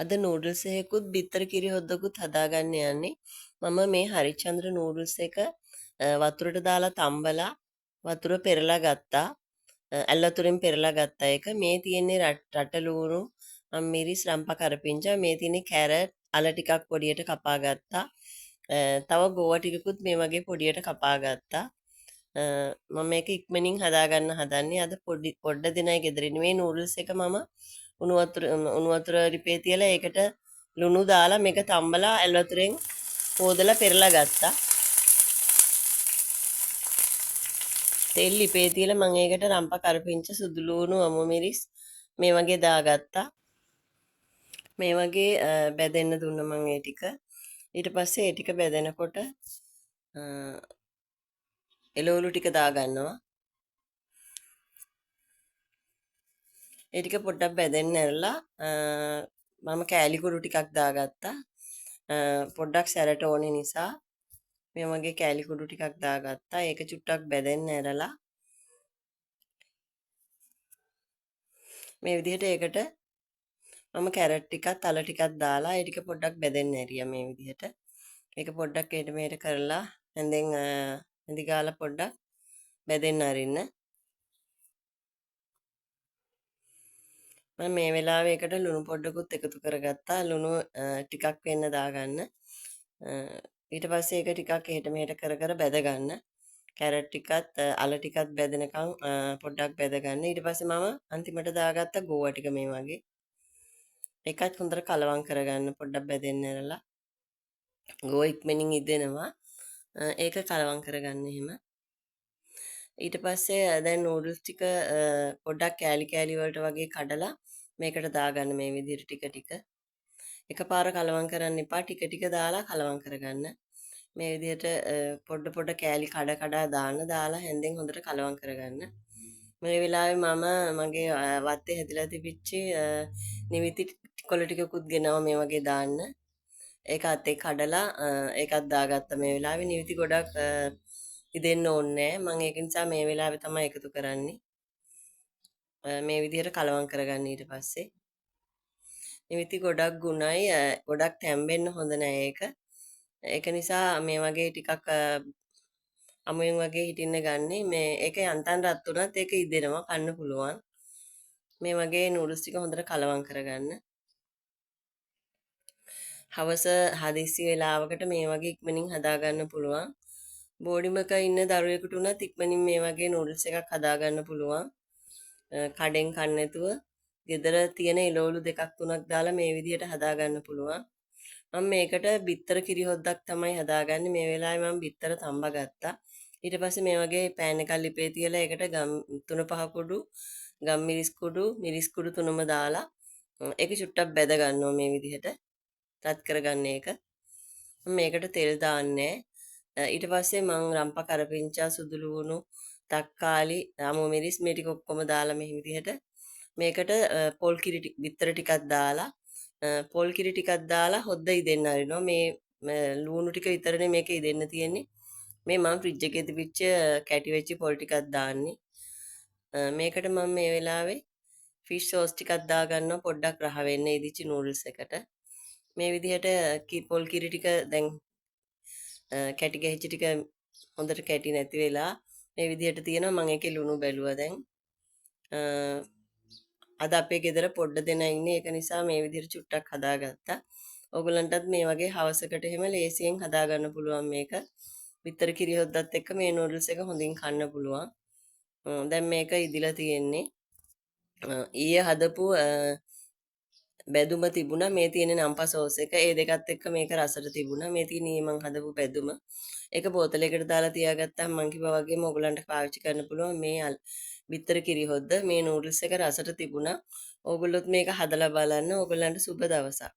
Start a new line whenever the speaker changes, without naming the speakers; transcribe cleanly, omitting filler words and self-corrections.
අද නූඩල්ස් එකකුත් බිත්තර කිරි හොද්දකුත් හදාගන්න යන්නේ. මම මේ හරිචන්ද්‍ර නූඩල්ස් එක වතුරට දාලා තම්බලා වතුර පෙරලා ගත්තා. ඇල්ලතුරෙන් පෙරලා ගත්තා එක. මේ තියෙන්නේ රටලූණු, මිරිස්, රම්පා කරපිංචා, මේ තියෙන්නේ කැරට්, අල ටිකක් පොඩියට කපා ගත්තා. තව ගෝවා ටිකකුත් මේ වගේ පොඩියට කපා ගත්තා. මම මේක ඉක්මනින් හදාගන්න හදන්නේ. අද පොඩ්ඩ දිනයි ගෙදරින් මේ නූඩල්ස් එක මම උණු වතුර රිපේ තියලා ඒකට ලුණු දාලා මේක තම්බලා ඇල් වතුරෙන් හොදලා පෙරලා ගත්තා. තෙල් ලිපේ තියලා මම ඒකට රම්පා කරපිංච සුදු ලුණු අමු මිරිස් මේ වගේ දාගත්තා. මේ වගේ බැදෙන්න දුන්න මම ඒ ටික. ඊට පස්සේ ඒ ටික බැදෙනකොට එළවලු ටික දාගන්නවා. ඒ ටික පොඩ්ඩක් බැදෙන්න ඇරලා මම කෑලි කුරු ටිකක් දාගත්තා. පොඩ්ඩක් සැරට ඕනේ නිසා මේ වගේ කෑලි කුඩු ටිකක් දාගත්තා. ඒක චුට්ටක් බැදෙන්න ඇරලා මේ විදිහට ඒකට මම කැරට් ටිකක් අල ටිකක් දාලා ඒ ටික පොඩ්ඩක් බැදෙන්න ඇරියා මේ විදිහට. ඒක පොඩ්ඩක් ඒට මෙහෙට කරලා හැඳෙන් ඇඳි ගාලා පොඩ්ඩක් බැදෙන්න අරින්න. මම මේ වෙලාවේ ඒකට ලුණු පොඩ්ඩකුත් එකතු කරගත්තා. ලුණු ටිකක් වෙන්න දාගන්න. ඊට පස්සේ ඒක ටිකක් එහෙට මෙහෙට කර කර බැද ගන්න. කැරට් ටිකත් අල ටිකත් බැදෙනකන් පොඩ්ඩක් බැද ගන්න. ඊට පස්සේ මම අන්තිමට දාගත්ත ගෝවා ටික මේ වගේ. ඒකත් හොඳට කලවම් කරගන්න පොඩ්ඩක් බැදෙන්න ඇරලා. ගෝවා ඉක්මනින් ඉදෙනවා. ඒක කලවම් කරගන්න එහෙම. ඊට පස්සේ දැන් නූඩල්ස් ටික පොඩ්ඩක් කෑලි කෑලි වලට වගේ කඩලා මේකට දාගන්න මේ විදිහට ටික ටික. එකපාර කලවම් කරන්න එපා. ටික ටික දාලා කලවම් කරගන්න. මේ විදිහට පොඩ පොඩ කෑලි කඩ කඩා දාලා හැන්දෙන් හොඳට කලවම් කරගන්න. මේ වෙලාවේ මම මගේ වත්තේ හැදිලා තිබිච්ච නිවිති කොළ ටිකකුත් ගෙනවා මේ වගේ දාන්න. ඒක අතේ කඩලා ඒකත් දාගත්තා මේ වෙලාවේ. නිවිති ගොඩක් ඉදෙන්න ඕනේ නැහැ. මම ඒක නිසා මේ වෙලාවේ තමයි එකතු කරන්නේ. මේ විදිහට කලවම් කරගන්න ඊට පස්සේ. නිවිති ගොඩක් ගුණයි. ගොඩක් තැම්බෙන්න හොඳ නැහැ ඒක. ඒක නිසා මේ වගේ ටිකක් අමුයෙන් වගේ හිටින්න ගන්නේ. මේ ඒක යන්තම් රත් වුණත් ඒක ඉදෙනවා කන්න පුළුවන්. මේ වගේ නූඩල්ස් ටික හොඳට කලවම් කරගන්න. හවස හදිස්සි වෙලාවකට මේ වගේ ඉක්මනින් හදාගන්න පුළුවන්. බෝඩිමක ඉන්න දරුවෙකුට උනත් ඉක්මනින් මේ වගේ නූඩල්ස් එකක් හදාගන්න පුළුවන්. කඩෙන් කන්න නැතුව ගෙදර තියෙන එළවලු දෙකක් තුනක් දාලා මේ විදිහට හදාගන්න පුළුවන්. මම මේකට බිත්තර කිරි හොද්දක් තමයි හදාගන්නේ. මේ වෙලාවේ මම බිත්තර තම්බා ගත්තා. ඊට පස්සේ මේ වගේ පෑන් එකක් ලිපේ තියලා ඒකට තුන පහ කුඩු ගම් මිරිස් කුඩු තුනම දාලා ඒක චුට්ටක් බැද ගන්නවා මේ විදිහට. රත් කරගන්න ඒක. මම මේකට තෙල් දාන්නේ. ඊට පස්සේ මම රම්පා කරපිංචා සුදු ලුණු තක්කාලි අමු මිරිස් මේ ටික ඔක්කොම දාලා මේ විදිහට මේකට පොල් කිරි බිත්තර ටිකක් දාලා පොල් කිරි ටිකක් දාලා හොද්ද ඉදෙන්න අරිනවා. මේ ලුණු ටික විතරනේ මේක ඉදෙන්න තියෙන්නේ. මේ මම ෆ්‍රිජ් එකේ තිබිච්ච කැටි වෙච්ච පොල් ටිකක් දාන්නේ. මේකට මම මේ වෙලාවේ ෆිෂ් සෝස් ටිකක් දාගන්නවා පොඩ්ඩක් රහ වෙන්න ඉදිච්ච නූඩල්ස් එකට. මේ විදිහට පොල් කිරි ටික දැන් කැටි ගහිච්ච ටික හොඳට කැටි නැති වෙලා මේ විදිහට තියෙනවා. මම ඒකේ ලුණු බැලුවා දැන්. අද අපේ ගෙදර පොඩ්ඩ දෙනා ඉන්නේ. ඒක නිසා මේ විදිහට චුට්ටක් හදාගත්තා. ඕගලන්ටත් මේ වගේ හවසකට එහෙම ලේසියෙන් හදාගන්න පුළුවන් මේක. බිත්තර කිරි හොද්දත් එක්ක මේ නූඩල්ස් එක හොඳින් කන්න පුළුවන්. දැන් මේක ඉදිලා තියෙන්නේ. ඊයේ හදපු බැදුම තිබුණා. මේ තියෙන නම්පා සෝස් එක. ඒ දෙකත් එක්ක මේක රසට තිබුණා. මේ තියෙන මං හදපු බැදුම. ඒක බෝතලයකට දාලා තියාගත්තාම මං කිව්වා වගේම ඕගලන්ට පාවිච්චි කරන්න පුළුවන්. මේ බිත්තර කිරි හොද්ද මේ නූඩල්ස් එක රසට තිබුණා. ඕගොල්ලොත් මේක හදලා බලන්න. ඕගලන්ට සුබ දවසක්.